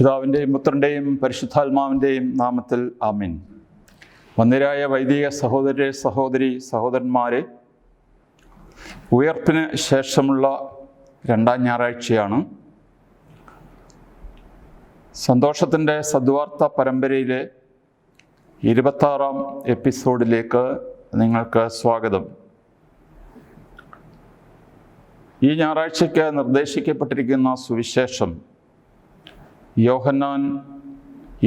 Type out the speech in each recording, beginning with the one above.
പിതാവിൻ്റെയും പുത്രൻ്റെയും പരിശുദ്ധാത്മാവിൻ്റെയും നാമത്തിൽ ആമേൻ. വന്യരായ വൈദിക സഹോദരന്മാരെ, ഉയർപ്പിന് ശേഷമുള്ള രണ്ടാം ഞായറാഴ്ചയാണ്. സന്തോഷത്തിൻ്റെ സദ്വാർത്ത പരമ്പരയിലെ 26-ാം എപ്പിസോഡിലേക്ക് നിങ്ങൾക്ക് സ്വാഗതം. ഈ ഞായറാഴ്ചയ്ക്ക് നിർദ്ദേശിക്കപ്പെട്ടിരിക്കുന്ന സുവിശേഷം യോഹന്നാൻ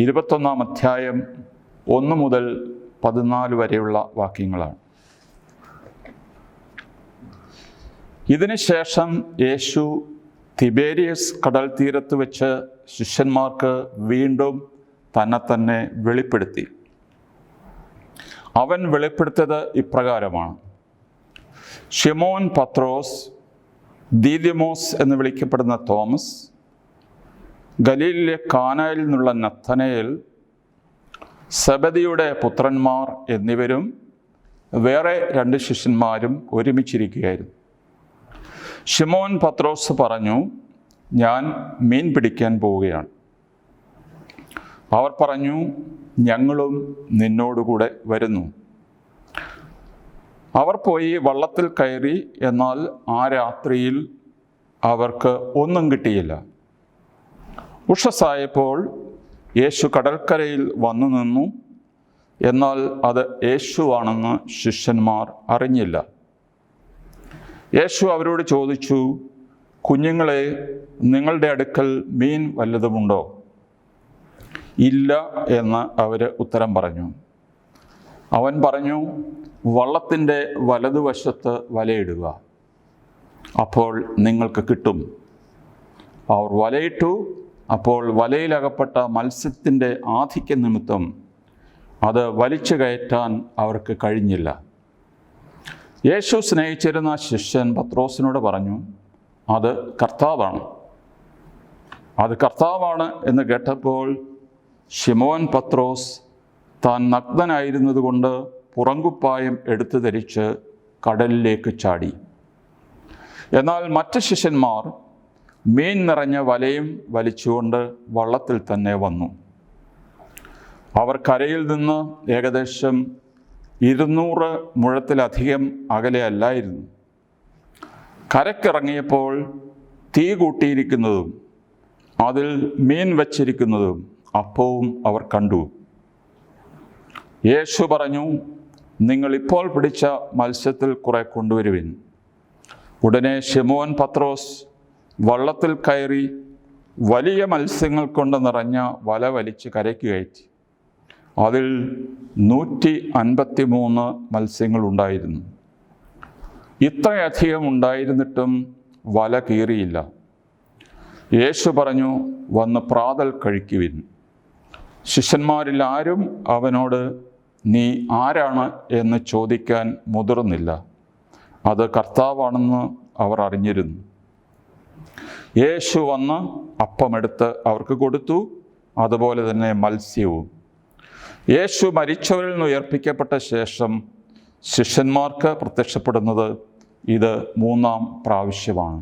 21-ാം അധ്യായം 1 മുതൽ 14 വരെയുള്ള വാക്യങ്ങളാണ്. ഇതിനു ശേഷം യേശു തിബേരിയസ് കടൽ തീരത്ത് വെച്ച് ശിഷ്യന്മാർക്ക് വീണ്ടും തന്നെ വെളിപ്പെടുത്തി. അവൻ വെളിപ്പെടുത്തിയത് ഇപ്രകാരമാണ്: ശിമോൻ പത്രോസ്, ദീദിമോസ് എന്ന് വിളിക്കപ്പെടുന്ന തോമസ്, ഗലീലിലെ കാനായിൽ നിന്നുള്ള നത്തനയേൽ, സെബദിയുടെ പുത്രന്മാർ എന്നിവരും വേറെ 2 ശിഷ്യന്മാരും ഒരുമിച്ചിരിക്കുകയായിരുന്നു. ശിമോൻ പത്രോസ് പറഞ്ഞു, ഞാൻ മീൻ പിടിക്കാൻ പോവുകയാണ്. അവർ പറഞ്ഞു, ഞങ്ങളും നിന്നോടുകൂടെ വരുന്നു. അവർ പോയി വള്ളത്തിൽ കയറി. എന്നാൽ ആ രാത്രിയിൽ അവർക്ക് ഒന്നും കിട്ടിയില്ല. ഉഷസ്സായപ്പോൾ യേശു കടൽക്കരയിൽ വന്നു നിന്നു. എന്നാൽ അത് യേശുവാണെന്ന് ശിഷ്യന്മാർ അറിഞ്ഞില്ല. യേശു അവരോട് ചോദിച്ചു, കുഞ്ഞുങ്ങളെ, നിങ്ങളുടെ അടുക്കൽ മീൻ വല്ലതുമുണ്ടോ? ഇല്ല എന്ന് അവർ ഉത്തരം പറഞ്ഞു. അവൻ പറഞ്ഞു, വള്ളത്തിൻ്റെ വലതുവശത്ത് വലയിടുക, അപ്പോൾ നിങ്ങൾക്ക് കിട്ടും. അവർ വലയിട്ടു. അപ്പോൾ വലയിലകപ്പെട്ട മത്സ്യത്തിൻ്റെ ആധിക്യ നിമിത്തം അത് വലിച്ചു കയറ്റാൻ അവർക്ക് കഴിഞ്ഞില്ല. യേശു സ്നേഹിച്ചിരുന്ന ശിഷ്യൻ പത്രോസിനോട് പറഞ്ഞു, അത് കർത്താവാണ് എന്ന് കേട്ടപ്പോൾ ശിമോൻ പത്രോസ് താൻ നഗ്നനായിരുന്നതുകൊണ്ട് പുറങ്കുപ്പായം എടുത്തു ധരിച്ച് കടലിലേക്ക് ചാടി. എന്നാൽ മറ്റ് ശിഷ്യന്മാർ മീൻ നിറഞ്ഞ വലയും വലിച്ചുകൊണ്ട് വള്ളത്തിൽ തന്നെ വന്നു. അവർ കരയിൽ നിന്ന് ഏകദേശം 200 മുഴത്തിലധികം അകലെയല്ലായിരുന്നു. കരക്കിറങ്ങിയപ്പോൾ തീ കൂട്ടിയിരിക്കുന്നതും അതിൽ മീൻ വച്ചിരിക്കുന്നതും അപ്പവും അവർ കണ്ടു. യേശു പറഞ്ഞു, നിങ്ങൾ ഇപ്പോൾ പിടിച്ച മത്സ്യത്തിൽ കുറെ കൊണ്ടുവരുവിൻ. ഉടനെ ശിമോൻ പത്രോസ് വള്ളത്തിൽ കയറി വലിയ മത്സ്യങ്ങൾ കൊണ്ട് നിറഞ്ഞ വല വലിച്ച് കരയ്ക്ക് കയറ്റി. അതിൽ 153 മത്സ്യങ്ങളുണ്ടായിരുന്നു. ഇത്രയധികം ഉണ്ടായിരുന്നിട്ടും വല കീറിയില്ല. യേശു പറഞ്ഞു, വന്ന് പ്രാതൽ കഴിക്കുവിൻ. ശിഷ്യന്മാരിൽ ആരും അവനോട് നീ ആരാണ് എന്ന് ചോദിക്കാൻ മുതിർന്നില്ല. അത് കർത്താവാണെന്ന് അവർ അറിഞ്ഞിരുന്നു. യേശു വന്ന് അപ്പമെടുത്ത് അവർക്ക് കൊടുത്തു, അതുപോലെ തന്നെ മത്സ്യവും. യേശു മരിച്ചവരിൽ നിന്ന് ഉയർപ്പിക്കപ്പെട്ട ശേഷം ശിഷ്യന്മാർക്ക് പ്രത്യക്ഷപ്പെടുന്നത് ഇത് 3-ാം പ്രാവശ്യമാണ്.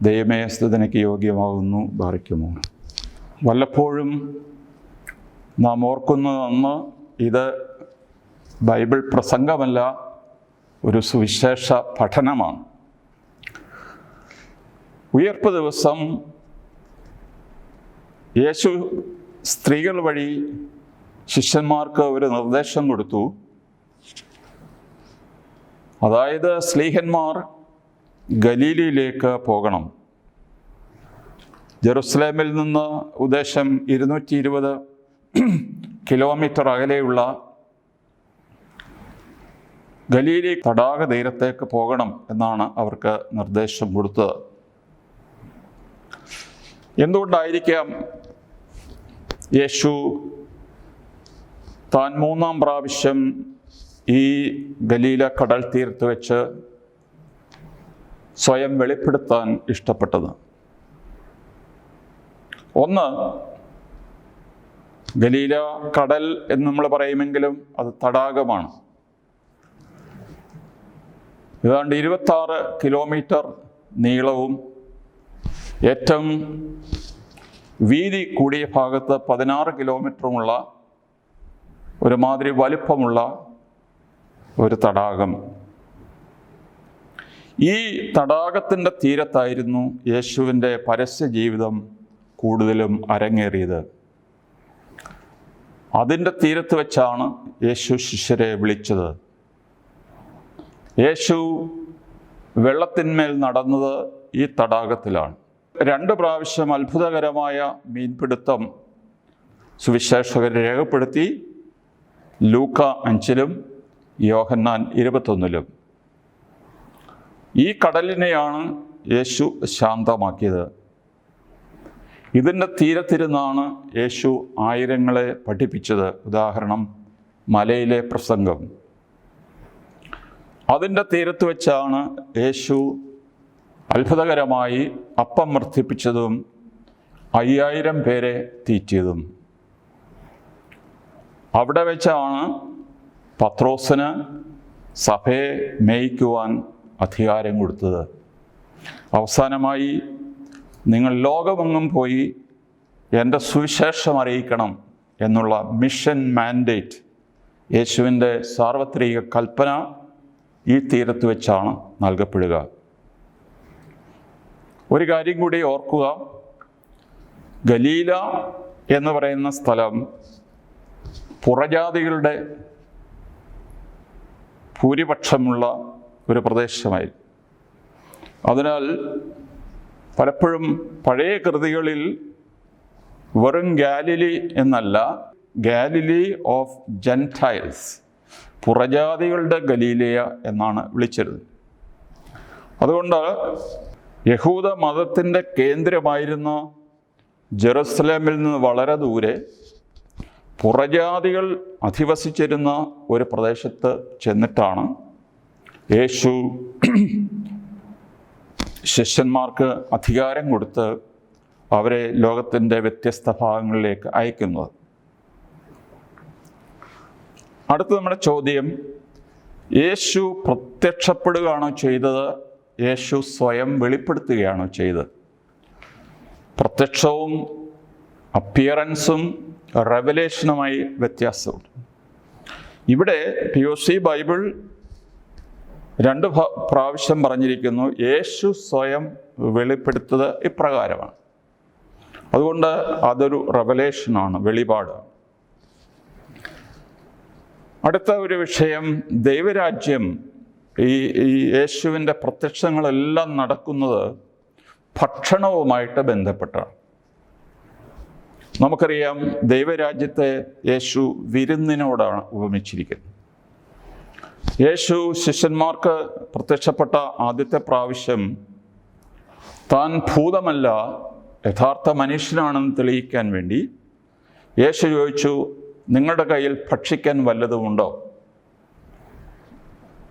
ദൈവമേ, സ്തുതിക്ക് യോഗ്യമാകുന്നു. ഭാരിക്കുമോ. വല്ലപ്പോഴും നാം ഓർക്കുന്നതെന്ന് ഇത് ബൈബിൾ പ്രസംഗമല്ല, ഒരു സുവിശേഷ പഠനമാണ്. ഉയർപ്പ് ദിവസം യേശു സ്ത്രീകൾ വഴി ശിഷ്യന്മാർക്ക് ഒരു നിർദ്ദേശം കൊടുത്തു. അതായത് സ്ലീഹന്മാർ ഗലീലയിലേക്ക് പോകണം. ജെറുസലേമിൽ നിന്ന് ഉദ്ദേശം 220 കിലോമീറ്റർ അകലെയുള്ള ഗലീലി തടാക തീരത്തേക്ക് പോകണം എന്നാണ് അവർക്ക് നിർദ്ദേശം കൊടുത്തത്. എന്തുകൊണ്ടായിരിക്കാം യേശു താൻ 3-ാം പ്രാവശ്യം ഈ ഗലീല കടൽ തീരത്ത് വെച്ച് സ്വയം വെളിപ്പെടുത്താൻ ഇഷ്ടപ്പെട്ടത്? ഒന്ന്, ഗലീല കടൽ എന്ന് നമ്മൾ പറയുമെങ്കിലും അത് തടാകമാണ്. ഏതാണ്ട് 26 കിലോമീറ്റർ നീളവും ഏറ്റവും വീതി കൂടിയ ഭാഗത്ത് 16 കിലോമീറ്ററുമുള്ള ഒരുമാതിരി വലിപ്പമുള്ള ഒരു തടാകം. ഈ തടാകത്തിൻ്റെ തീരത്തായിരുന്നു യേശുവിൻ്റെ പരസ്യ ജീവിതം കൂടുതലും അരങ്ങേറിയത്. അതിൻ്റെ തീരത്ത് വെച്ചാണ് യേശു ശിഷ്യരെ വിളിച്ചത്. യേശു വെള്ളത്തിന്മേൽ നടന്നത് ഈ തടാകത്തിലാണ്. 2 പ്രാവശ്യം അത്ഭുതകരമായ മീൻപിടുത്തം സുവിശേഷകർ രേഖപ്പെടുത്തി. ലൂക്ക 5-ലും യോഹന്നാൻ 21-ലും. ഈ കടലിനെയാണ് യേശു ശാന്തമാക്കിയത്. ഇതിൻ്റെ തീരത്തിരുന്നാണ് യേശു ആയിരങ്ങളെ പഠിപ്പിച്ചത്. ഉദാഹരണം, മലയിലെ പ്രസംഗം. അതിൻ്റെ തീരത്ത് വെച്ചാണ് യേശു അത്ഭുതകരമായി അപ്പം വർദ്ധിപ്പിച്ചതും 5000 പേരെ തീറ്റിയതും. അവിടെ വെച്ചാണ് പത്രോസിന് സഭയെ മേയ്ക്കുവാൻ അധികാരം കൊടുത്തത്. അവസാനമായി, നിങ്ങൾ ലോകമെങ്ങും പോയി എൻ്റെ സുവിശേഷം അറിയിക്കണം എന്നുള്ള മിഷൻ മാൻഡേറ്റ്, യേശുവിൻ്റെ സാർവത്രിക കൽപ്പന ഈ തീരത്ത് വെച്ചാണ് നൽകപ്പെടുക. ഒരു കാര്യം കൂടി ഓർക്കുക, ഗലീല എന്ന് പറയുന്ന സ്ഥലം പുറജാതികളുടെ ഭൂരിപക്ഷമുള്ള ഒരു പ്രദേശമായി. അതിനാൽ പലപ്പോഴും പഴയ കൃതികളിൽ വെറും ഗാലിലി എന്നല്ല, ഗാലിലി ഓഫ് ജെൻറ്റൈൽസ്, പുറജാതികളുടെ ഗലീലയ എന്നാണ് വിളിച്ചത്. അതുകൊണ്ട് യഹൂദ മതത്തിൻ്റെ കേന്ദ്രമായിരുന്ന ജെറുസലേമിൽ നിന്ന് വളരെ ദൂരെ പുറജാതികൾ അധിവസിച്ചിരുന്ന ഒരു പ്രദേശത്ത് ചെന്നിട്ടാണ് യേശു ശിഷ്യന്മാർക്ക് അധികാരം കൊടുത്ത് അവരെ ലോകത്തിൻ്റെ വ്യത്യസ്ത ഭാഗങ്ങളിലേക്ക് അയക്കുന്നത്. അടുത്ത നമ്മുടെ ചോദ്യം, യേശു പ്രത്യക്ഷപ്പെടുകയാണോ ചെയ്തത്? യേശു സ്വയം വെളിപ്പെടുത്തുകയാണോ ചെയ്തത്? പ്രത്യക്ഷവും അപ്പിയറൻസും റെവലേഷനുമായി വ്യത്യാസമുണ്ട്. ഇവിടെ POC ബൈബിൾ 2 പ്രാവശ്യം പറഞ്ഞിരിക്കുന്നു, യേശു സ്വയം വെളിപ്പെടുത്തത് ഇപ്രകാരമാണ്. അതുകൊണ്ട് അതൊരു റെവലേഷനാണ്, വെളിപാടാണ്. അടുത്ത ഒരു വിഷയം, ദൈവരാജ്യം. ഈ യേശുവിൻ്റെ പ്രത്യക്ഷങ്ങളെല്ലാം നടക്കുന്നത് ഭക്ഷണവുമായിട്ട് ബന്ധപ്പെട്ടാണ്. നമുക്കറിയാം, ദൈവരാജ്യത്തെ യേശു വിരുന്നിനോടാണ് ഉപമിച്ചിരിക്കുന്നത്. യേശു ശിഷ്യന്മാർക്ക് പ്രത്യക്ഷപ്പെട്ട ആദ്യത്തെ പ്രാവശ്യം താൻ ഭൂതമല്ല, യഥാർത്ഥ മനുഷ്യനാണെന്ന് തെളിയിക്കാൻ വേണ്ടി യേശു ചോദിച്ചു, നിങ്ങളുടെ കയ്യിൽ ഭക്ഷിക്കാൻ വല്ലതുമുണ്ടോ?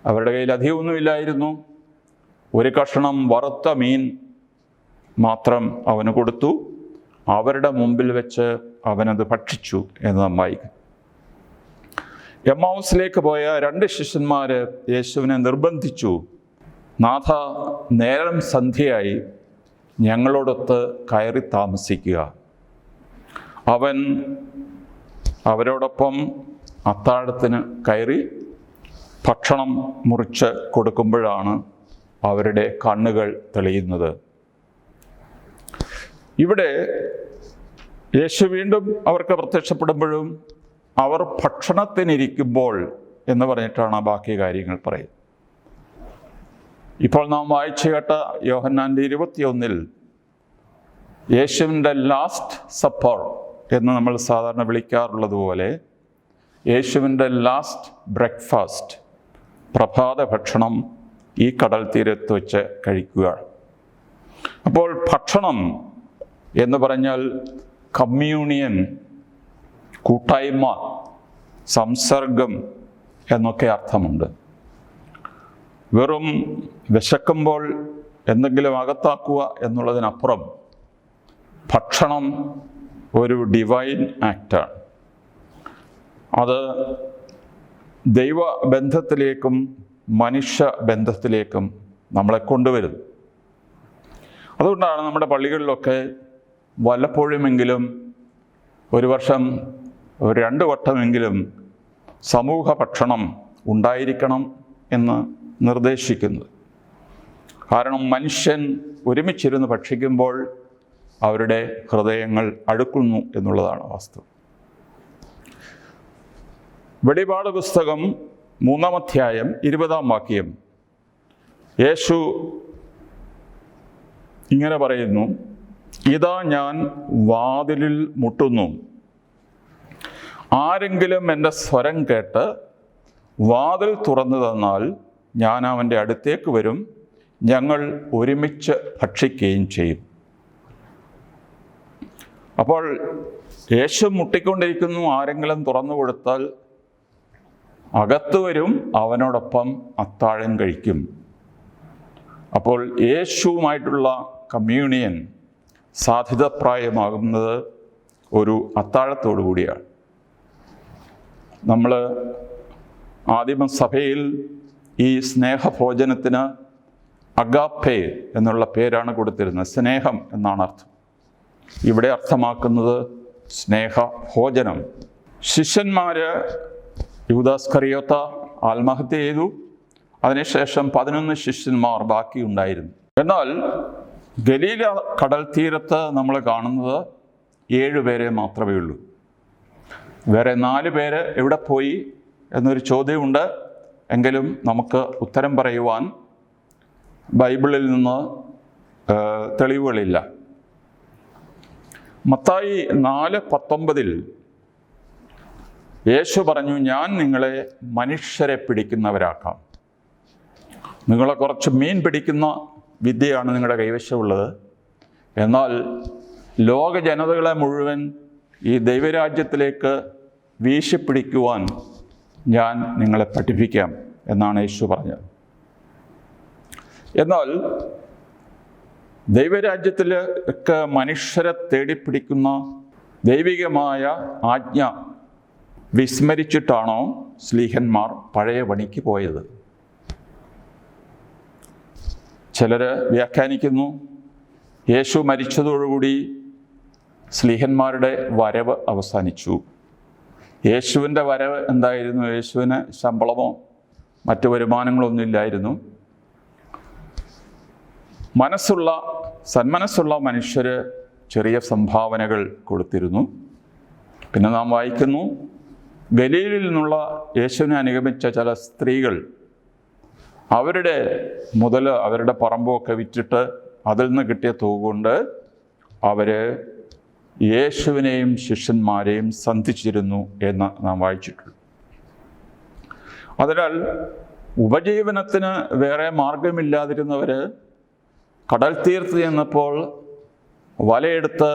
അവരുടെ കയ്യിൽ അധികമൊന്നുമില്ലായിരുന്നു. ഒരു കഷണം വറുത്ത മീൻ മാത്രം അവന് കൊടുത്തു. അവരുടെ മുമ്പിൽ വെച്ച് അവനത് ഭക്ഷിച്ചു എന്ന് നാം വായിക്കും. എമ്മൗസിലേക്ക് പോയ 2 ശിഷ്യന്മാർ യേശുവിനെ നിർബന്ധിച്ചു, നാഥ, നേരം സന്ധ്യയായി, ഞങ്ങളോടൊത്ത് കയറി താമസിക്കുക. അവൻ അവരോടൊപ്പം അത്താഴത്തിന് കയറി ഭക്ഷണം മുറിച്ച് കൊടുക്കുമ്പോഴാണ് അവരുടെ കണ്ണുകൾ തെളിയുന്നത്. ഇവിടെ യേശു വീണ്ടും അവർക്ക് പ്രത്യക്ഷപ്പെടുമ്പോഴും അവർ ഭക്ഷണത്തിനിരിക്കുമ്പോൾ എന്ന് പറഞ്ഞിട്ടാണ് ബാക്കി കാര്യങ്ങൾ പറയുന്നത്. ഇപ്പോൾ നാം വായിച്ചു കേട്ട യോഹന്നാൻ്റെ 21-ൽ യേശുവിൻ്റെ ലാസ്റ്റ് സപ്പർ എന്ന് നമ്മൾ സാധാരണ വിളിക്കാറുള്ളതുപോലെ യേശുവിൻ്റെ ലാസ്റ്റ് ബ്രേക്ക്ഫാസ്റ്റ്, പ്രഭാത ഭക്ഷണം ഈ കടൽ തീരത്ത് വെച്ച് കഴിക്കുക. അപ്പോൾ ഭക്ഷണം എന്ന് പറഞ്ഞാൽ കമ്മ്യൂണിയൻ, കൂട്ടായ്മ, സംസർഗം എന്നൊക്കെ അർത്ഥമുണ്ട്. വെറും വിശക്കുമ്പോൾ എന്തെങ്കിലും അകത്താക്കുക എന്നുള്ളതിനപ്പുറം ഭക്ഷണം ഒരു ഡിവൈൻ ആക്റ്റാണ്. അത് ദൈവബന്ധത്തിലേക്കും മനുഷ്യ ബന്ധത്തിലേക്കും നമ്മളെ കൊണ്ടുവരുന്നു. അതുകൊണ്ടാണ് നമ്മുടെ പള്ളികളിലൊക്കെ വല്ലപ്പോഴുമെങ്കിലും ഒരു വർഷം 2 വട്ടമെങ്കിലും സമൂഹ ഭക്ഷണം ഉണ്ടായിരിക്കണം എന്ന് നിർദ്ദേശിക്കുന്നത്. കാരണം മനുഷ്യൻ ഒരുമിച്ചിരുന്ന് ഭക്ഷിക്കുമ്പോൾ അവരുടെ ഹൃദയങ്ങൾ അടുക്കുന്നു എന്നുള്ളതാണ് വാസ്തവം. വെളിപാട് പുസ്തകം 3-ാം അധ്യായം 20-ാം വാക്യം യേശു ഇങ്ങനെ പറയുന്നു, ഇതാ ഞാൻ വാതിലിൽ മുട്ടുന്നു, ആരെങ്കിലും എൻ്റെ സ്വരം കേട്ട് വാതിൽ തുറന്നു തന്നാൽ ഞാൻ അവൻ്റെ അടുത്തേക്ക് വരും, ഞങ്ങൾ ഒരുമിച്ച് ഭക്ഷിക്കുകയും ചെയ്യും. അപ്പോൾ യേശു മുട്ടിക്കൊണ്ടിരിക്കുന്നു, ആരെങ്കിലും തുറന്നു കൊടുത്താൽ അകത്ത് വരും, അവനോടൊപ്പം അത്താഴം കഴിക്കും. അപ്പോൾ യേശുവുമായിട്ടുള്ള കമ്മ്യൂണിയൻ സാധ്യതപ്രായമാകുന്നത് ഒരു അത്താഴത്തോടു കൂടിയാണ്. നമ്മൾ ആദിമസഭയിൽ ഈ സ്നേഹഭോജനത്തിന് അഗാപ്പേ എന്നുള്ള പേരാണ് കൊടുത്തിരുന്നത്. സ്നേഹം എന്നാണ് അർത്ഥം. ഇവിടെ അർത്ഥമാക്കുന്നത് സ്നേഹഭോജനം. ശിഷ്യന്മാർ യൂദാസ്കറിയോത്ത ആത്മഹത്യ ചെയ്തു. അതിനുശേഷം 11 ശിഷ്യന്മാർ ബാക്കിയുണ്ടായിരുന്നു. എന്നാൽ ഗലീല കടൽ തീരത്ത് നമ്മൾ കാണുന്നത് 7 പേരെ മാത്രമേ ഉള്ളൂ. വേറെ 4 പേര് എവിടെ പോയി എന്നൊരു ചോദ്യമുണ്ട്. എങ്കിലും നമുക്ക് ഉത്തരം പറയുവാൻ ബൈബിളിൽ നിന്ന് തെളിവുകളില്ല. മത്തായി 4:19 യേശു പറഞ്ഞു, ഞാൻ നിങ്ങളെ മനുഷ്യരെ പിടിക്കുന്നവരാക്കാം. നിങ്ങളെ കുറച്ച് മീൻ പിടിക്കുന്ന വിദ്യയാണ് നിങ്ങളുടെ കൈവശമുള്ളത്. എന്നാൽ ലോക ജനതകളെ മുഴുവൻ ഈ ദൈവരാജ്യത്തിലേക്ക് വീശിപ്പിടിക്കുവാൻ ഞാൻ നിങ്ങളെ പഠിപ്പിക്കാം എന്നാണ് യേശു പറഞ്ഞത്. എന്നാൽ ദൈവരാജ്യത്തിലേക്ക് മനുഷ്യരെ തേടിപ്പിടിക്കുന്ന ദൈവികമായ ആജ്ഞ വിസ്മരിച്ചിട്ടാണോ ശ്ലീഹന്മാർ പഴയ പണിക്ക് പോയത്? ചിലർ വ്യാഖ്യാനിക്കുന്നു, യേശു മരിച്ചതോടുകൂടി ശ്ലീഹന്മാരുടെ വരവ് അവസാനിച്ചു. യേശുവിൻ്റെ വരവ് എന്തായിരുന്നു? യേശുവിന് ശമ്പളമോ മറ്റു വരുമാനങ്ങളൊന്നുമില്ലായിരുന്നു. സന്മനസ്സുള്ള മനുഷ്യർ ചെറിയ സംഭാവനകൾ കൊടുത്തിരുന്നു. പിന്നെ നാം വായിക്കുന്നു, ഗലീലിൽ നിന്നുള്ള യേശുവിനെ അനുഗമിച്ച ചില സ്ത്രീകൾ അവരുടെ മുതൽ, അവരുടെ പറമ്പൊക്കെ വിറ്റിട്ട് അതിൽ നിന്ന് കിട്ടിയ തുക കൊണ്ട് അവർ യേശുവിനെയും ശിഷ്യന്മാരെയും സന്ധിച്ചിരുന്നു എന്ന് നാം വായിച്ചിട്ടുള്ളൂ. അതിനാൽ ഉപജീവനത്തിന് വേറെ മാർഗമില്ലാതിരുന്നവർ കടൽ തീർത്ത് ചെന്നപ്പോൾ വലയെടുത്ത്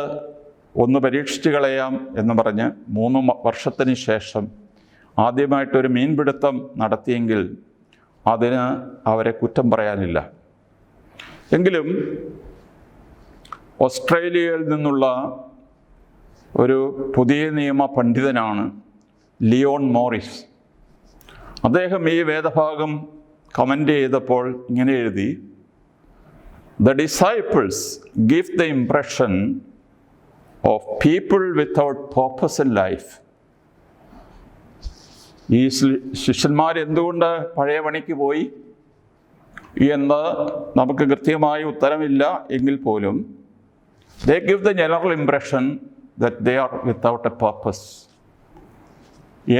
ഒന്ന് പരീക്ഷിച്ച് കളയാം എന്ന് പറഞ്ഞ് 3 വർഷത്തിന് ശേഷം ആദ്യമായിട്ടൊരു മീൻപിടുത്തം നടത്തിയെങ്കിൽ അതിന് അവരെ കുറ്റം പറയാനില്ല. എങ്കിലും ഓസ്ട്രേലിയയിൽ നിന്നുള്ള ഒരു പുതിയ നിയമ പണ്ഡിതനാണ് ലിയോൺ മോറിസ്. അദ്ദേഹം ഈ വേദഭാഗം കമൻ്റ് ചെയ്തപ്പോൾ ഇങ്ങനെ എഴുതി, The disciples give the impression of people without purpose in life. ഈ ശിഷ്യന്മാർ എന്തുകൊണ്ട് പഴയ പണിക്ക് പോയി എന്ന് നമുക്ക് കൃത്യമായ ഉത്തരമില്ല എങ്കിൽ പോലും they give the general impression that they are without a purpose.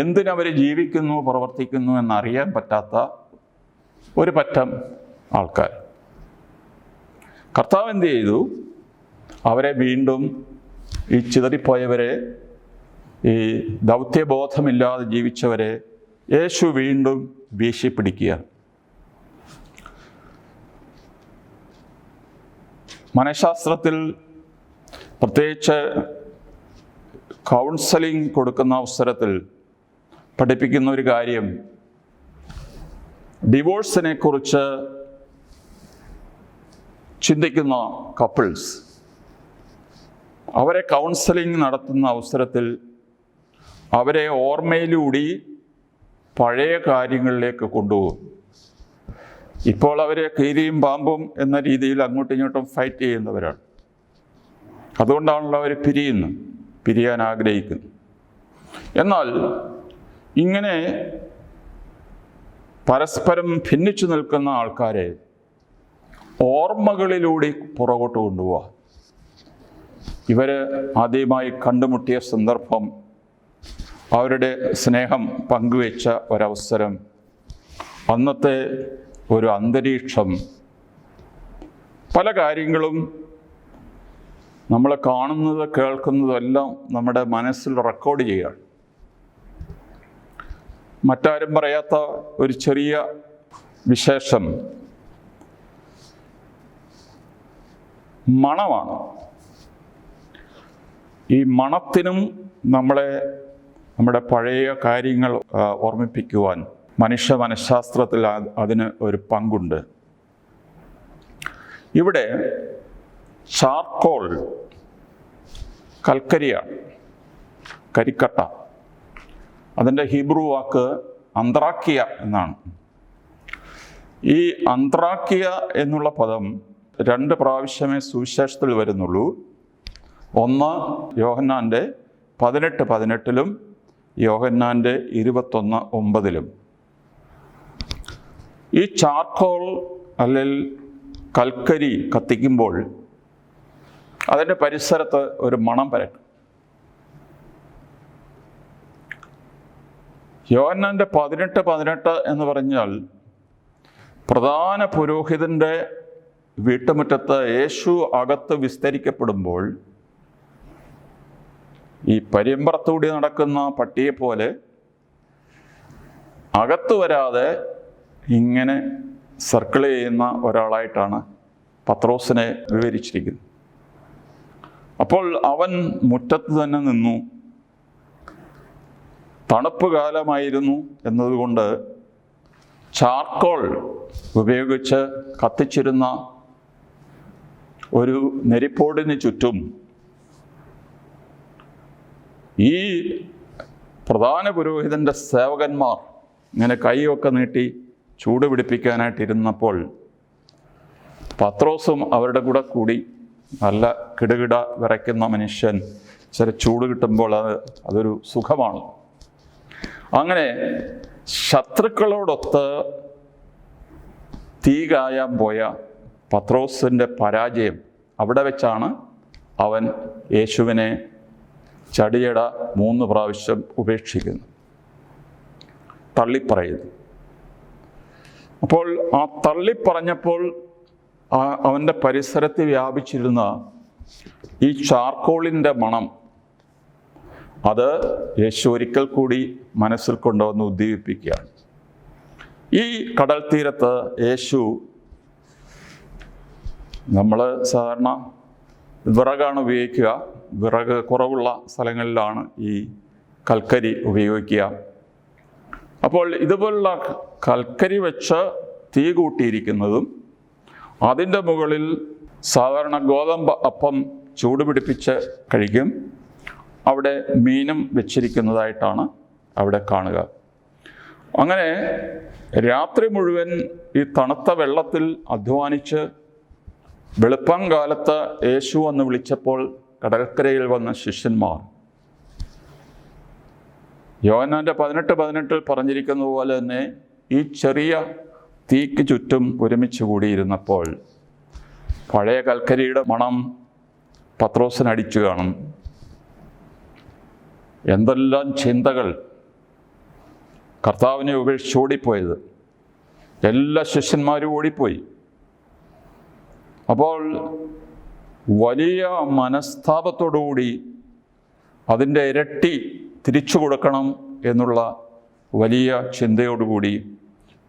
എന്തിനവർ ജീവിക്കുന്നു, പ്രവർത്തിക്കുന്നു എന്നറിയാൻ പറ്റാത്ത ഒരു പറ്റം ആൾക്കാർ. കർത്താവ് എന്ത് ചെയ്തു? അവരെ വീണ്ടും, ഈ ചിതറിപ്പോയവരെ, ഈ ദൗത്യബോധമില്ലാതെ ജീവിച്ചവരെ യേശു വീണ്ടും വീശിപ്പിടിക്കുക. മനഃശാസ്ത്രത്തിൽ പ്രത്യേകിച്ച് കൗൺസലിംഗ് കൊടുക്കുന്ന അവസരത്തിൽ പഠിപ്പിക്കുന്ന ഒരു കാര്യം, ഡിവോഴ്സിനെ കുറിച്ച് ചിന്തിക്കുന്ന കപ്പിൾസ് അവരെ കൗൺസലിംഗ് നടത്തുന്ന അവസരത്തിൽ അവരെ ഓർമ്മയിലൂടി പഴയ കാര്യങ്ങളിലേക്ക് കൊണ്ടുപോകും. ഇപ്പോൾ അവർ കീരിയും പാമ്പും എന്ന രീതിയിൽ അങ്ങോട്ടും ഇങ്ങോട്ടും ഫൈറ്റ് ചെയ്യുന്നവരാണ്. അതുകൊണ്ടാണല്ലോ അവർ പിരിയാൻ ആഗ്രഹിക്കുന്നു. എന്നാൽ ഇങ്ങനെ പരസ്പരം ഭിന്നിച്ചു നിൽക്കുന്ന ആൾക്കാരെ ഓർമ്മകളിലൂടെ പുറകോട്ട് കൊണ്ടുപോവുക. ഇവർ ആദ്യമായി കണ്ടുമുട്ടിയ സന്ദർഭം, അവരുടെ സ്നേഹം പങ്കുവെച്ച ഒരവസരം, അന്നത്തെ ഒരു അന്തരീക്ഷം, പല കാര്യങ്ങളും നമ്മൾ കാണുന്നത് കേൾക്കുന്നതെല്ലാം നമ്മുടെ മനസ്സിൽ റെക്കോർഡ് ചെയ്യുകയാണ്. മറ്റാരും പറയാത്ത ഒരു ചെറിയ വിശേഷം മണമാണ്. ഈ മണത്തിനും നമ്മുടെ പഴയ കാര്യങ്ങൾ ഓർമ്മിപ്പിക്കുവാൻ മനുഷ്യ മനഃശാസ്ത്രത്തിൽ അതിന് ഒരു പങ്കുണ്ട്. ഇവിടെ ചാർക്കോൾ കൽക്കരിയാണ്, കരിക്കട്ട. അതിൻ്റെ ഹീബ്രു വാക്ക് അന്ത്രാക്കിയ എന്നാണ്. ഈ അന്ത്രാക്കിയ എന്നുള്ള പദം 2 പ്രാവശ്യമേ സുവിശേഷത്തിൽ വരുന്നുള്ളൂ. ഒന്ന് യോഹന്നാൻ്റെ 18:18 യോഹന്നാൻ്റെ 21:9. ഈ ചാർക്കോൾ അല്ലെങ്കിൽ കൽക്കരി കത്തിക്കുമ്പോൾ അതിൻ്റെ പരിസരത്ത് ഒരു മണം പരക്കും. യോഹന്നാൻ്റെ 18:18 എന്ന് പറഞ്ഞാൽ പ്രധാന പുരോഹിതൻ്റെ വീട്ടുമുറ്റത്ത് യേശു അകത്ത് വിസ്തരിക്കപ്പെടുമ്പോൾ ഈ പരിയമ്പറത്തൂടി നടക്കുന്ന പട്ടിയെപ്പോലെ അകത്ത് വരാതെ ഇങ്ങനെ സർക്കിൾ ചെയ്യുന്ന ഒരാളായിട്ടാണ് പത്രോസിനെ വിവരിച്ചിരിക്കുന്നത്. അപ്പോൾ അവൻ മുറ്റത്ത് തന്നെ നിന്നു. തണുപ്പ് കാലമായിരുന്നു എന്നതുകൊണ്ട് ചാർക്കോൾ ഉപയോഗിച്ച് കത്തിച്ചിരുന്ന ഒരു നെരിപ്പോടിന് ചുറ്റും ഈ പ്രധാന പുരോഹിതൻ്റെ സേവകന്മാർ ഇങ്ങനെ കൈയൊക്കെ നീട്ടി ചൂട് പിടിപ്പിക്കാനായിട്ടിരുന്നപ്പോൾ പത്രോസും അവരുടെ കൂടെ കൂടി. നല്ല കിടുകിട വിറയ്ക്കുന്ന മനുഷ്യൻ ചില ചൂട് കിട്ടുമ്പോൾ അതൊരു സുഖമാണ്. അങ്ങനെ ശത്രുക്കളോടൊത്ത് തീ കായാൻ പോയ പത്രോസിൻ്റെ പരാജയം അവിടെ വെച്ചാണ് അവൻ യേശുവിനെ ചടിയട 3 പ്രാവശ്യം ഉപേക്ഷിക്കുന്നു, തള്ളിപ്പറയുന്നു. അപ്പോൾ ആ തള്ളിപ്പറഞ്ഞപ്പോൾ അവൻ്റെ പരിസരത്ത് വ്യാപിച്ചിരുന്ന ഈ ചാർക്കോളിൻ്റെ മണം, അത് യേശു ഒരിക്കൽ കൂടി മനസ്സിൽ കൊണ്ടുവന്ന് ഉദ്ദീപിപ്പിക്കുകയാണ്. ഈ കടൽ തീരത്ത് യേശു, നമ്മൾ സാധാരണ വിറകാണ് ഉപയോഗിക്കുക, വിറക് കുറവുള്ള സ്ഥലങ്ങളിലാണ് ഈ കൽക്കരി ഉപയോഗിക്കുക. അപ്പോൾ ഇതുപോലുള്ള കൽക്കരി വെച്ച് തീ കൂട്ടിയിരിക്കുന്നതും അതിൻ്റെ മുകളിൽ സാധാരണ ഗോതമ്പ് അപ്പം ചൂട് പിടിപ്പിച്ച് കഴിക്കും. അവിടെ മീനും വെച്ചിരിക്കുന്നതായിട്ടാണ് അവിടെ കാണുക. അങ്ങനെ രാത്രി മുഴുവൻ ഈ തണുത്ത വെള്ളത്തിൽ അധ്വാനിച്ച് വെളുപ്പം കാലത്ത് യേശു എന്ന് വിളിച്ചപ്പോൾ കടൽക്കരയിൽ വന്ന ശിഷ്യന്മാർ യോഹന്നാൻ്റെ 18:18 പറഞ്ഞിരിക്കുന്നത് പോലെ തന്നെ ഈ ചെറിയ തീക്ക് ചുറ്റും ഒരുമിച്ച് കൂടിയിരുന്നപ്പോൾ പഴയ കൽക്കരിയുടെ മണം പത്രോസിനടിച്ചു കാണും. എന്തെല്ലാം ചിന്തകൾ കർത്താവിനെ ഉപേക്ഷിച്ച് ഓടിപ്പോയത്. എല്ലാ ശിഷ്യന്മാരും ഓടിപ്പോയി. അപ്പോൾ വലിയ മനസ്താപത്തോടുകൂടി അതിൻ്റെ ഇരട്ടി തിരിച്ചു കൊടുക്കണം എന്നുള്ള വലിയ ചിന്തയോടുകൂടി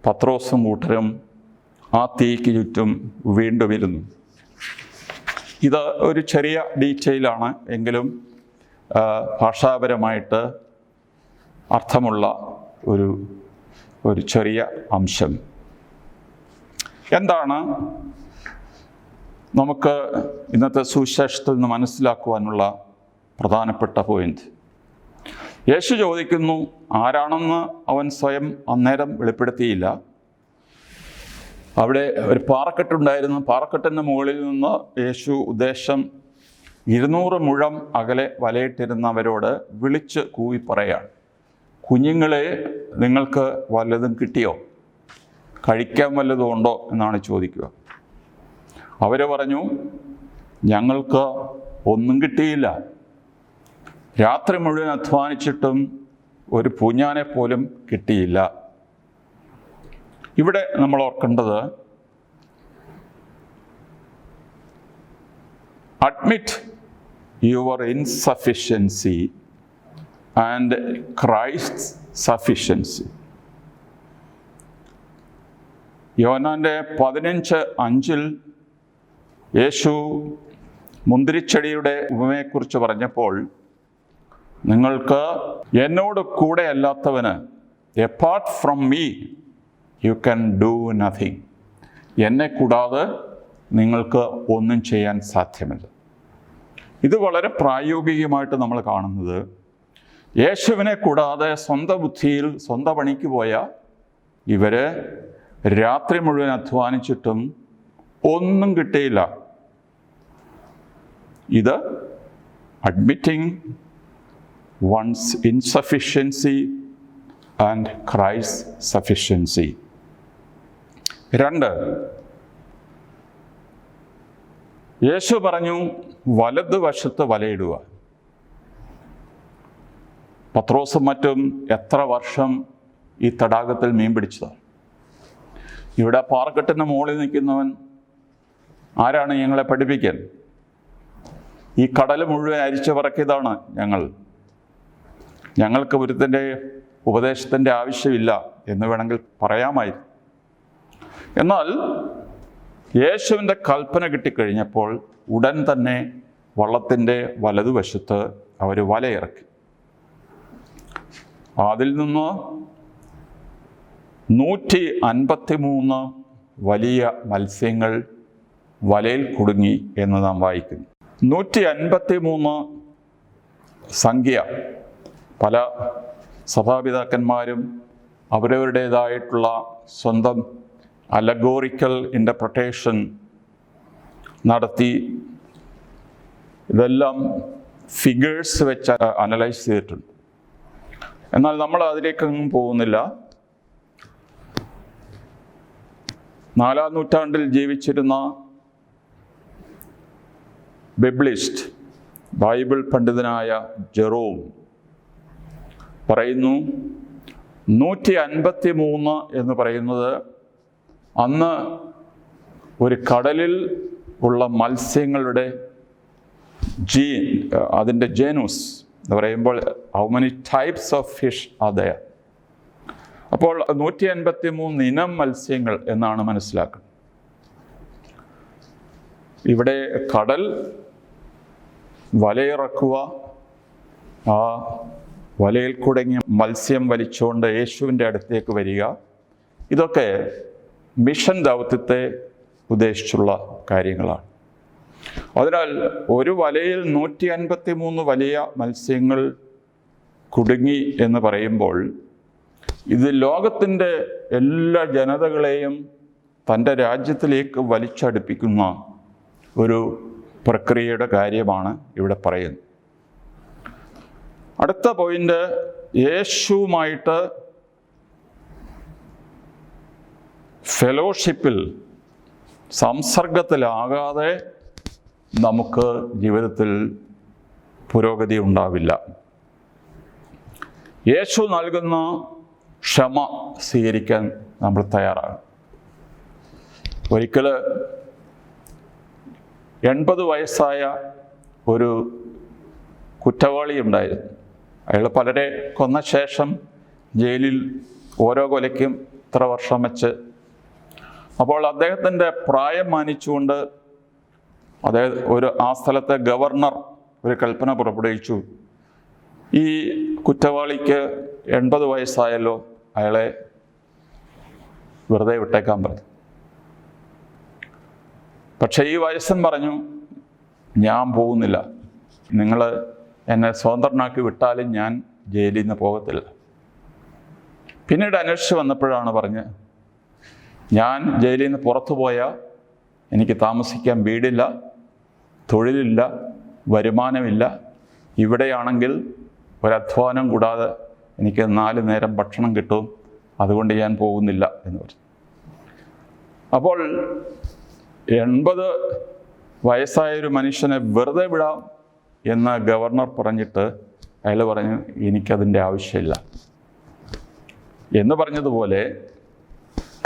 പത്രോസും കൂട്ടരും ആ തീക്ക് ചുറ്റും വീണ്ടും ഇരുന്നു. ഇത് ഒരു ചെറിയ ഡീറ്റെയിലാണ്, എങ്കിലും ഭാഷാപരമായിട്ട് അർത്ഥമുള്ള ഒരു ചെറിയ അംശം. എന്താണ് നമുക്ക് ഇന്നത്തെ സുവിശേഷത്തിൽ നിന്ന് മനസ്സിലാക്കുവാനുള്ള പ്രധാനപ്പെട്ട പോയിന്റ്? യേശു ചോദിക്കുന്നു, ആരാണെന്ന് അവൻ സ്വയം അന്നേരം വെളിപ്പെടുത്തിയില്ല. അവിടെ ഒരു പാറക്കെട്ടുണ്ടായിരുന്നു. പാറക്കെട്ടിൻ്റെ മുകളിൽ നിന്ന് യേശു ഉദ്ദേശം 200 മുഴം അകലെ വലയിട്ടിരുന്നവരോട് വിളിച്ച് കൂവി പറയാണ്, കുഞ്ഞുങ്ങളെ, നിങ്ങൾക്ക് വല്ലതും കിട്ടിയോ? കഴിക്കാൻ വല്ലതും ഉണ്ടോ എന്നാണ് ചോദിക്കുക. അവർ പറഞ്ഞു, ഞങ്ങൾക്ക് ഒന്നും കിട്ടിയില്ല. രാത്രി മുഴുവൻ അധ്വാനിച്ചിട്ടും ഒരു പൂഞ്ഞാനെ പോലും കിട്ടിയില്ല. ഇവിടെ നമ്മൾ ഓർക്കേണ്ടത്, admit your insufficiency and Christ sufficiency. യോഹന്നാൻ്റെ 15:5 യേശു മുന്തിരിച്ചെടിയുടെ ഉപമയെക്കുറിച്ച് പറഞ്ഞപ്പോൾ, നിങ്ങൾക്ക് എന്നോട് കൂടെ അല്ലാത്തവന്, apart from me you can do nothing. എന്നെ കൂടാതെ നിങ്ങൾക്ക് ഒന്നും ചെയ്യാൻ സാധ്യമല്ല. ഇത് വളരെ പ്രായോഗികമായിട്ട് നമ്മൾ കാണുന്നത്, യേശുവിനെ കൂടാതെ സ്വന്തം ബുദ്ധിയിൽ സ്വന്തം പണിക്ക് പോയ ഇവർ രാത്രി മുഴുവൻ അധ്വാനിച്ചിട്ടും ഒന്നും കിട്ടിയില്ല. ഇത് admitting one's insufficiency and Christ sufficiency. 2, Yeshu പറഞ്ഞു, വലതുവശത്ത് വലയിടുക. പത്രോസും മറ്റും എത്ര വർഷം ഈ തടാകത്തിൽ മീൻ പിടിച്ചതാണ്. ഇവിടെ പാറക്കെട്ടിന് മുകളിൽ നിൽക്കുന്നവൻ ആരാണ് ഞങ്ങളെ പഠിപ്പിക്കാൻ? ഈ കടൽ മുഴുവൻ അരിച്ചു പറക്കിയതാണ് ഞങ്ങൾക്ക് ഒരുത്തൻ്റെ ഉപദേശത്തിൻ്റെ ആവശ്യമില്ല എന്ന് വേണമെങ്കിൽ പറയാമായിരുന്നു. എന്നാൽ യേശുവിൻ്റെ കൽപ്പന കിട്ടിക്കഴിഞ്ഞപ്പോൾ ഉടൻ തന്നെ വള്ളത്തിൻ്റെ വലതുവശത്ത് അവർ വലയിറക്കി. അതിൽ നിന്ന് 153 വലിയ മത്സ്യങ്ങൾ വലയിൽ കുടുങ്ങി എന്ന് നാം വായിക്കുന്നു. 153 സംഖ്യ പല സഭാപിതാക്കന്മാരും അവരവരുടേതായിട്ടുള്ള സ്വന്തം അലഗോറിക്കൽ ഇൻ്റർപ്രിട്ടേഷൻ നടത്തി ഇതെല്ലാം ഫിഗേഴ്സ് വെച്ച് അനലൈസ് ചെയ്തിട്ടുണ്ട്. എന്നാൽ നമ്മൾ അതിലേക്കൊന്നും പോകുന്നില്ല. 4-ാം നൂറ്റാണ്ടിൽ ജീവിച്ചിരുന്ന ബിബ്ലിസ്റ്റ്, ബൈബിൾ പണ്ഡിതനായ ജെറോം പറയുന്നു, 153 എന്ന് പറയുന്നത് അന്ന് ഒരു കടലിൽ ഉള്ള മത്സ്യങ്ങളുടെ അതിൻ്റെ ജേനൂസ് എന്ന് പറയുമ്പോൾ how many types of fish are there. അപ്പോൾ 153 ഇനം മത്സ്യങ്ങൾ എന്നാണ് മനസ്സിലാക്കുന്നത്. ഇവിടെ കടൽ, വലയിറക്കുക, ആ വലയിൽ കുടുങ്ങിയ മത്സ്യം വലിച്ചുകൊണ്ട് യേശുവിൻ്റെ അടുത്തേക്ക് വരിക, ഇതൊക്കെ മിഷൻ ദൗത്യത്തെ ഉദ്ദേശിച്ചുള്ള കാര്യങ്ങളാണ്. അതിനാൽ ഒരു വലയിൽ 153 വലിയ മത്സ്യങ്ങൾ കുടുങ്ങി എന്ന് പറയുമ്പോൾ ഇത് ലോകത്തിൻ്റെ എല്ലാ ജനതകളെയും തൻ്റെ രാജ്യത്തിലേക്ക് വലിച്ചടുപ്പിക്കുന്ന ഒരു പ്രക്രിയയുടെ കാര്യമാണ് ഇവിടെ പറയുന്നത്. അടുത്ത പോയിന്റ്, യേശുവുമായിട്ട് ഫെലോഷിപ്പിൽ സംസർഗത്തിലാകാതെ നമുക്ക് ജീവിതത്തിൽ പുരോഗതി ഉണ്ടാവില്ല. യേശു നൽകുന്ന ക്ഷമ സ്വീകരിക്കാൻ നമ്മൾ തയ്യാറാണ്. ഒരിക്കൽ 80 വയസ്സായ ഒരു കുറ്റവാളി ഉണ്ടായിരുന്നു. അയാൾ പലരെ കൊന്ന ശേഷം ജയിലിൽ ഓരോ കൊലയ്ക്കും ഇത്ര വർഷം വെച്ച്. അപ്പോൾ അദ്ദേഹത്തിൻ്റെ പ്രായം മാനിച്ചുകൊണ്ട് ആ സ്ഥലത്തെ ഗവർണർ ഒരു കൽപ്പന പുറപ്പെടുവിച്ചു. ഈ കുറ്റവാളിക്ക് 80 വയസ്സായല്ലോ, അയാളെ വെറുതെ വിട്ടേക്കാൻ പറഞ്ഞു. പക്ഷേ ഈ വയസ്സൻ പറഞ്ഞു, ഞാൻ പോകുന്നില്ല, നിങ്ങൾ എന്നെ സ്വതന്ത്രനാക്കി വിട്ടാലും ഞാൻ ജയിലിൽ നിന്ന് പോകത്തില്ല. പിന്നീട് അന്വേഷിച്ച് വന്നപ്പോഴാണ് പറഞ്ഞ്, ഞാൻ ജയിലിൽ നിന്ന് പുറത്തു പോയാൽ എനിക്ക് താമസിക്കാൻ വീടില്ല, തൊഴിലില്ല, വരുമാനമില്ല, ഇവിടെയാണെങ്കിൽ ഒരധ്വാനം കൂടാതെ എനിക്ക് 4 നേരം ഭക്ഷണം കിട്ടും, അതുകൊണ്ട് ഞാൻ പോകുന്നില്ല എന്ന് പറഞ്ഞു. അപ്പോൾ 80 വയസ്സായൊരു മനുഷ്യനെ വെറുതെ വിടാം എന്ന് ഗവർണർ പറഞ്ഞിട്ട് അയാൾ പറഞ്ഞു, എനിക്കതിൻ്റെ ആവശ്യമില്ല എന്ന് പറഞ്ഞതുപോലെ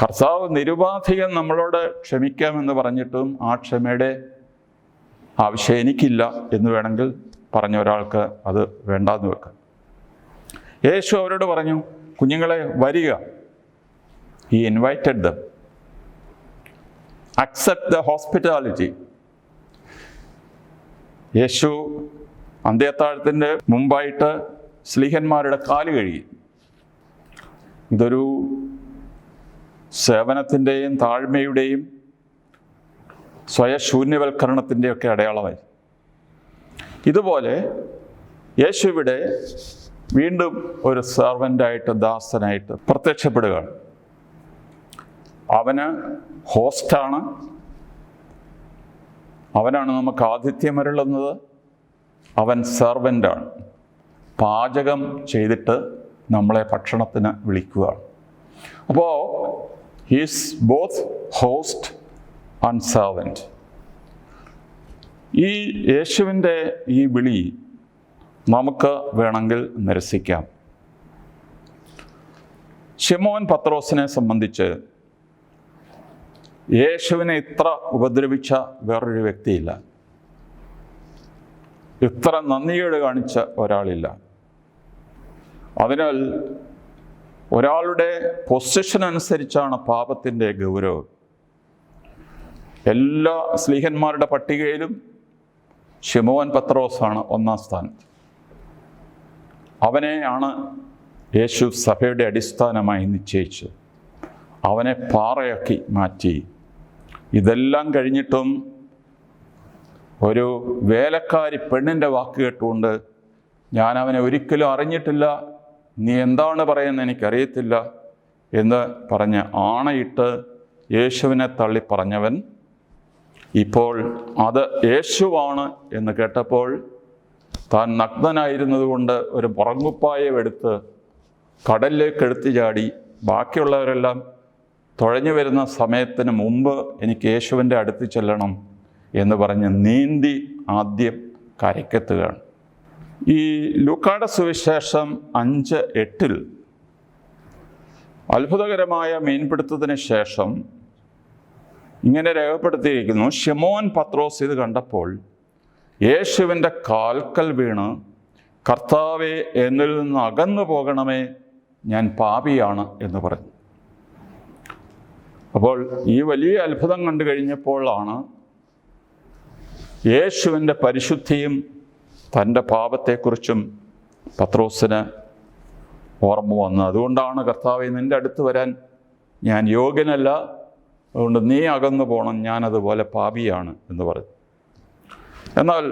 കർത്താവ് നിരുപാധികം നമ്മളോട് ക്ഷമിക്കാമെന്ന് പറഞ്ഞിട്ടും ആ ക്ഷമയുടെ ആവശ്യം എനിക്കില്ല എന്ന് വേണമെങ്കിൽ പറഞ്ഞ ഒരാൾക്ക് അത് വേണ്ടാന്ന് വെക്കാം. യേശു അവരോട് പറഞ്ഞു, കുഞ്ഞുങ്ങളെ വരിക. He invited them. Accept the hospitality. യേശു അന്ത്യത്താഴത്തിൻ്റെ മുമ്പായിട്ട് ശ്ലീഹന്മാരുടെ കാല് കഴുകി. ഇതൊരു സേവനത്തിൻ്റെയും താഴ്മയുടെയും സ്വയശൂന്യവൽക്കരണത്തിൻ്റെയൊക്കെ അടയാളമായി. ഇതുപോലെ യേശു ഇവിടെ വീണ്ടും ഒരു സെർവൻ്റായിട്ട്, ദാസനായിട്ട് പ്രത്യക്ഷപ്പെടുകയാണ്. അവന് ഹോസ്റ്റാണ്, അവനാണ് നമുക്ക് ആതിഥ്യമരുളുന്നത്. അവൻ സെർവൻ്റാണ്, പാചകം ചെയ്തിട്ട് നമ്മളെ ഭക്ഷണത്തിന് വിളിക്കുകയാണ്. അപ്പോൾ he's both host and servant. ഈ യേശുവിൻ്റെ ഈ വിളി നമുക്ക് വേണമെങ്കിൽ നിരസിക്കാം. ശിമോൻ പത്രോസിനെ സംബന്ധിച്ച് യേശുവിനെ ഇത്ര ഉപദ്രവിച്ച വേറൊരു വ്യക്തിയില്ല, ഇത്ര നന്ദികേട് കാണിച്ച ഒരാളില്ല. അതിനാൽ ഒരാളുടെ പൊസിഷൻ അനുസരിച്ചാണ് പാപത്തിൻ്റെ ഗൗരവം. എല്ലാ സ്ലീഹന്മാരുടെ പട്ടികയിലും ശിമോൻ പത്രോസാണ് 1-ാം സ്ഥാനത്ത്. അവനെയാണ് യേശു സഭയുടെ അടിസ്ഥാനമായി നിശ്ചയിച്ച് അവനെ പാറയാക്കി മാറ്റി. ഇതെല്ലാം കഴിഞ്ഞിട്ടും ഒരു വേലക്കാരി പെണ്ണിൻ്റെ വാക്ക് കേട്ടുകൊണ്ട്, ഞാൻ അവനെ ഒരിക്കലും അറിഞ്ഞിട്ടില്ല, നീ എന്താണ് പറയുന്നത് എനിക്കറിയത്തില്ല എന്ന് പറഞ്ഞ് ആണയിട്ട് യേശുവിനെ തള്ളി പറഞ്ഞവൻ ഇപ്പോൾ അത് യേശുവാണ് എന്ന് കേട്ടപ്പോൾ താൻ നഗ്നനായിരുന്നതുകൊണ്ട് ഒരു പുറങ്കുപ്പായം എടുത്ത് കടലിലേക്ക് എടുത്തു ചാടി, ബാക്കിയുള്ളവരെല്ലാം തുഴഞ്ഞു വരുന്ന സമയത്തിന് മുമ്പ് എനിക്ക് യേശുവിൻ്റെ അടുത്ത് ചെല്ലണം എന്ന് പറഞ്ഞ് നീന്തി ആദ്യം കരയ്ക്കെത്തുകയാണ്. ഈ ലൂക്കായുടെ സുവിശേഷം 5:8 അത്ഭുതകരമായ മീൻപിടുത്തത്തിന് ശേഷം ഇങ്ങനെ രേഖപ്പെടുത്തിയിരിക്കുന്നു, ശിമോൻ പത്രോസ് ഇത് കണ്ടപ്പോൾ യേശുവിൻ്റെ കാൽക്കൽ വീണ്, കർത്താവേ, എന്നിൽ നിന്ന് അകന്നു പോകണമേ, ഞാൻ പാപിയാണ് എന്ന് പറഞ്ഞു. അപ്പോൾ ഈ വലിയ അത്ഭുതം കണ്ടു കഴിഞ്ഞപ്പോഴാണ് യേശുവിൻ്റെ പരിശുദ്ധിയും തൻ്റെ പാപത്തെക്കുറിച്ചും പത്രോസിന് ഓർമ്മ വന്നത്. അതുകൊണ്ടാണ് കർത്താവേ, നിൻ്റെ അടുത്ത് വരാൻ ഞാൻ യോഗ്യനല്ല, അതുകൊണ്ട് നീ അകന്നു പോകണം, ഞാനതുപോലെ പാപിയാണ് എന്ന് പറഞ്ഞു. എന്നാൽ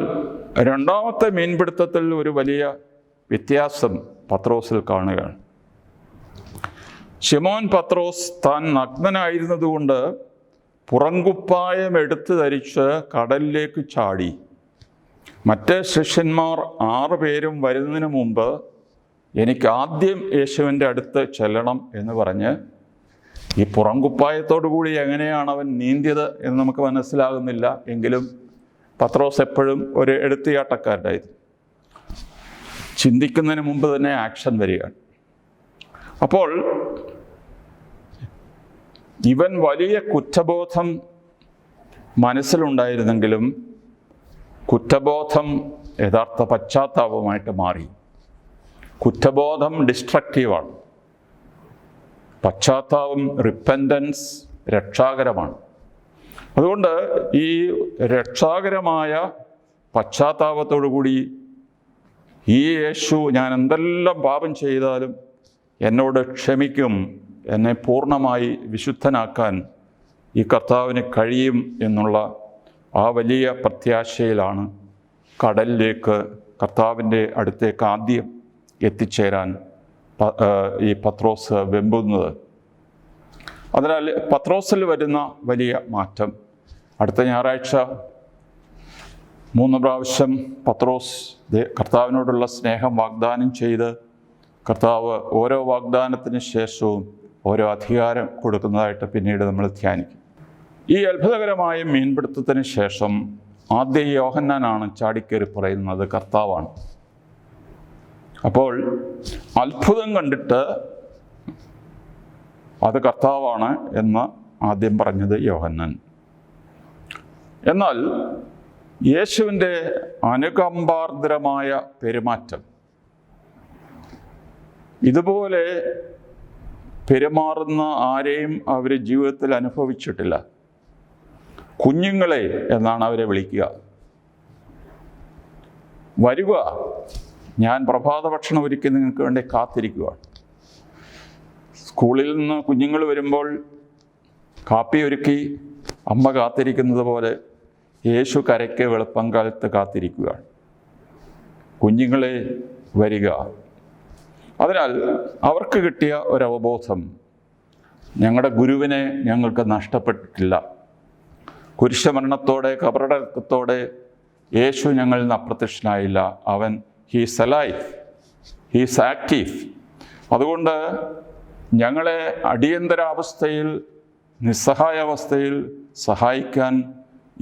2ാമത്തെ മീൻപിടുത്തത്തിൽ ഒരു വലിയ വ്യത്യാസം പത്രോസിൽ കാണുകയാണ്. ശിമോൻ പത്രോസ് താൻ നഗ്നനായിരുന്നതുകൊണ്ട് പുറങ്കുപ്പായം എടുത്ത് ധരിച്ച് കടലിലേക്ക് ചാടി. മറ്റ് ശിഷ്യന്മാർ 6 പേരും വരുന്നതിന് മുമ്പ് എനിക്ക് ആദ്യം യേശുവിൻ്റെ അടുത്ത് ചെല്ലണം എന്ന് പറഞ്ഞ്, ഈ പുറങ്കുപ്പായത്തോടു കൂടി എങ്ങനെയാണ് അവൻ നീന്തിയത് എന്ന് നമുക്ക് മനസ്സിലാകുന്നില്ല. എങ്കിലും പത്രോസ് എപ്പോഴും ഒരു എടുത്തുചാട്ടക്കാരനായിരുന്നു. ചിന്തിക്കുന്നതിന് മുമ്പ് തന്നെ ആക്ഷൻ വരികയാണ്. അപ്പോൾ ഇവൻ വലിയ കുറ്റബോധം മനസ്സിലുണ്ടായിരുന്നെങ്കിലും കുറ്റബോധം യഥാർത്ഥ പശ്ചാത്താപമായിട്ട് മാറി. കുറ്റബോധം ഡിസ്ട്രക്റ്റീവാണ്, പശ്ചാത്താപം, റിപ്പൻറ്റൻസ് രക്ഷാകരമാണ്. അതുകൊണ്ട് ഈ രക്ഷാകരമായ പശ്ചാത്താപത്തോടു കൂടി ഈ യേശു ഞാൻ എന്തെല്ലാം പാപം ചെയ്താലും എന്നോട് ക്ഷമിക്കും, എന്നെ പൂർണ്ണമായി വിശുദ്ധനാക്കാൻ ഈ കർത്താവിന് കഴിയും എന്നുള്ള ആ വലിയ പ്രത്യാശയിലാണ് കടലിലേക്ക്, കർത്താവിൻ്റെ അടുത്തേക്ക് ആദ്യം എത്തിച്ചേരാൻ ഈ പത്രോസ് വെമ്പുന്നത്. അതിനാൽ പത്രോസിൽ വരുന്ന വലിയ മാറ്റം അടുത്ത ഞായറാഴ്ച 3 പ്രാവശ്യം പത്രോസ് കർത്താവിനോടുള്ള സ്നേഹം വാഗ്ദാനം ചെയ്ത് കർത്താവ് ഓരോ വാഗ്ദാനത്തിന് ശേഷവും ഓരോ അധികാരം കൊടുക്കുന്നതായിട്ട് പിന്നീട് നമ്മൾ ധ്യാനിക്കും. ഈ അത്ഭുതകരമായ മീൻപിടുത്തത്തിന് ശേഷം ആദ്യം യോഹന്നാനാണ് ചാടിക്കേറി പറയുന്നത് കർത്താവാണ്. അപ്പോൾ അത്ഭുതം കണ്ടിട്ട് അത് കർത്താവാണ് എന്ന് ആദ്യം പറഞ്ഞത് യോഹന്നാൻ. എന്നാൽ യേശുവിൻ്റെ അനുകമ്പാർദ്രമായ പെരുമാറ്റം, ഇതുപോലെ പെരുമാറുന്ന ആരെയും അവർ ജീവിതത്തിൽ അനുഭവിച്ചിട്ടില്ല. കുഞ്ഞുങ്ങളെ എന്നാണ് അവരെ വിളിക്കുക. വരുക, ഞാൻ പ്രഭാത ഭക്ഷണം ഒരുക്കി നിങ്ങൾക്ക് വേണ്ടി കാത്തിരിക്കുക. സ്കൂളിൽ നിന്ന് കുഞ്ഞുങ്ങൾ വരുമ്പോൾ കാപ്പി ഒരുക്കി അമ്മ കാത്തിരിക്കുന്നത് പോലെ യേശു കരയ്ക്ക് വെളുപ്പം കാലത്ത് കാത്തിരിക്കുക. കുഞ്ഞുങ്ങളെ വരിക. അതിനാൽ അവർക്ക് കിട്ടിയ ഒരവബോധം, ഞങ്ങളുടെ ഗുരുവിനെ ഞങ്ങൾക്ക് നഷ്ടപ്പെട്ടിട്ടില്ല. കുരിശമരണത്തോടെ കബറടക്കത്തോടെ യേശു ഞങ്ങളിൽ നിന്ന് അപ്രത്യക്ഷനായില്ല. അവൻ ഹീസ് അലൈവ്, ഹീസ് ആക്റ്റീവ്. അതുകൊണ്ട് ഞങ്ങളെ അടിയന്തരാവസ്ഥയിൽ, നിസ്സഹായാവസ്ഥയിൽ സഹായിക്കാൻ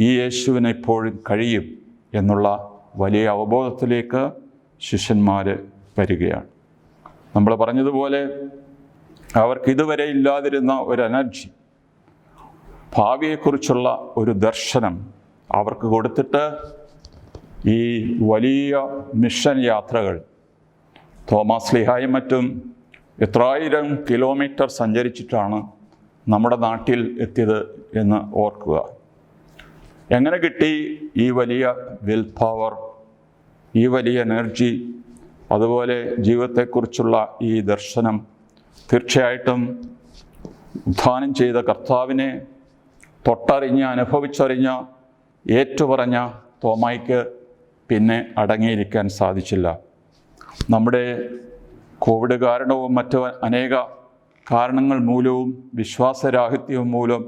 ഈ യേശുവിന് ഇപ്പോഴും കഴിയും എന്നുള്ള വലിയ അവബോധത്തിലേക്ക് ശിഷ്യന്മാർ വരികയാണ്. നമ്മൾ പറഞ്ഞതുപോലെ അവർക്കിതുവരെ ഇല്ലാതിരുന്ന ഒരു എനർജി, ഭാവിയെക്കുറിച്ചുള്ള ഒരു ദർശനം അവർക്ക് കൊടുത്തിട്ട് ഈ വലിയ മിഷൻ യാത്രകൾ, തോമാസ് സ്ലീഹായും മറ്റും എത്രായിരം കിലോമീറ്റർ സഞ്ചരിച്ചിട്ടാണ് നമ്മുടെ നാട്ടിൽ എത്തിയത് എന്ന് ഓർക്കുക. എങ്ങനെ കിട്ടി ഈ വലിയ വിൽ പവർ, ഈ വലിയ എനർജി, അതുപോലെ ജീവിതത്തെക്കുറിച്ചുള്ള ഈ ദർശനം? തീർച്ചയായിട്ടും ഉദ്ധാനം ചെയ്ത കർത്താവിനെ തൊട്ടറിഞ്ഞ് അനുഭവിച്ചറിഞ്ഞ ഏറ്റുപറഞ്ഞ തോമായ്ക്ക് പിന്നെ അടങ്ങിയിരിക്കാൻ സാധിച്ചില്ല. നമ്മുടെ കോവിഡ് കാരണവും മറ്റ് അനേക കാരണങ്ങൾ മൂലവും വിശ്വാസരാഹിത്യവും മൂലം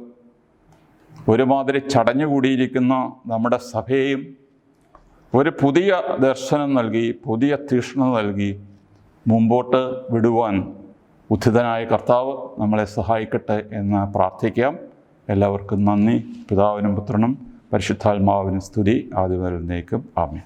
ഒരുമാതിരി ചടഞ്ഞുകൂടിയിരിക്കുന്ന നമ്മുടെ സഭയെയും ഒരു പുതിയ ദർശനം നൽകി, പുതിയ തീക്ഷ്ണത നൽകി മുമ്പോട്ട് വിടുവാൻ ഉദ്ധിതനായ കർത്താവ് നമ്മളെ സഹായിക്കട്ടെ എന്ന് പ്രാർത്ഥിക്കാം. എല്ലാവർക്കും നന്ദി. പിതാവിനും പുത്രനും പരിശുദ്ധാത്മാവിനും സ്തുതി, ആദ്യം മുതൽ എന്നേക്കും. ആമേൻ.